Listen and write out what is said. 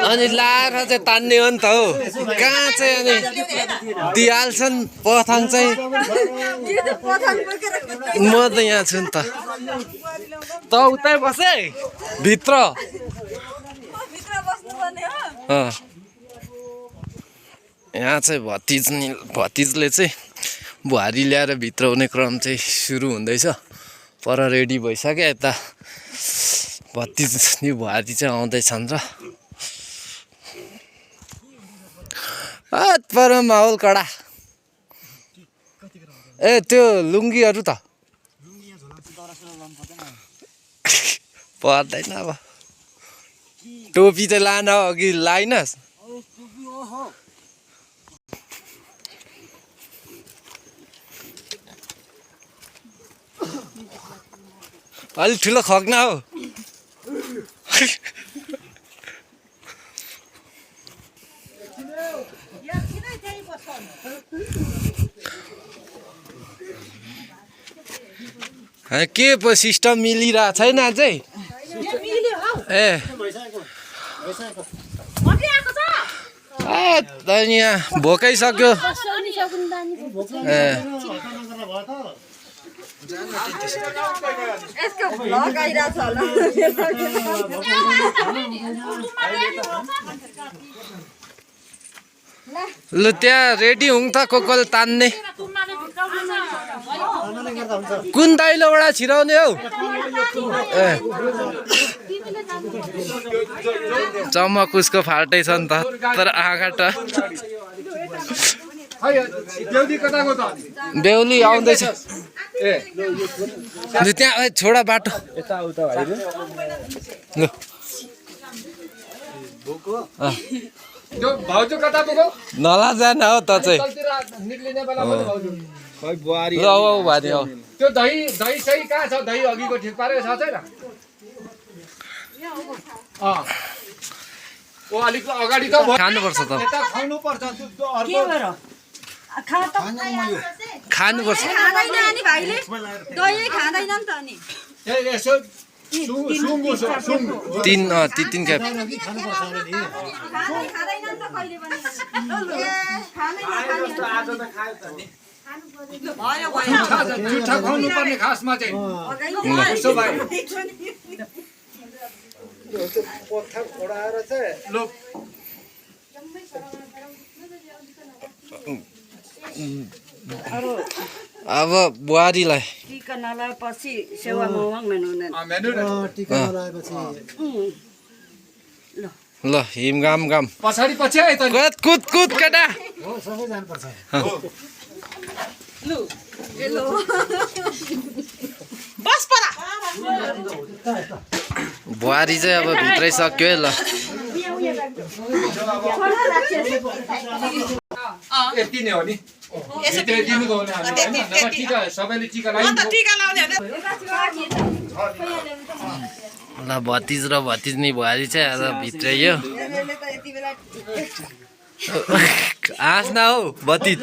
अनि लाएर चाहिँ तान्ने हो नि त हौ कहाँ चाहिँ अनि दिइहाल्छन् पथाङ चाहिँ म त यहाँ छु नि त उतै बसे भित्र यहाँ चाहिँ भतिजले चाहिँ बुहारी ल्याएर भित्राउने क्रम चाहिँ सुरु हुँदैछ पर रेडी भइसक्यो यता भतिज नि बुहारी चाहिँ आउँदैछन् र पर माहौल कडा ए त्यो लुङ्गीहरू त पर्दैन अब टोपी चाहिँ लान अघि लाइनस् अलिक ठुलो खग्ना हो के पो सिस्टम मिलिरहेको छैन अझै ए यहाँ भोकाइसक्यो ए ल त्यहाँ रेडी हुँ त कोकोले तान्ने कुन दैलोबाट छिराउने हौ ए चमक उसको फाल्टै छ नि त तर आँखा त बेहुली आउँदैछ त्यहाँ छोडा बाटो नला जान हो त चाहिँ त्यो दही सही कहाँ छ दही अघिको ठिक पारेको छ छैन अलिक अगाडि त खानुपर्छ त खानुपर्छ खानुपर्छ तीन खेप जुठा खुवाउनु पर्ने खासमा चाहिँ अब बुहारीलाई टिका नलाएपछि सेवा मवाङ ल हिम गाम पछाडि पछि आए त कुद केटा बुहारी चाहिँ अब भित्रै सक्यो है ल यति नै हो नि सबैले टिका ल भतिज र भतिजनी बुहारी चाहिँ आज भित्रै यो हाँस्न हौ भतिज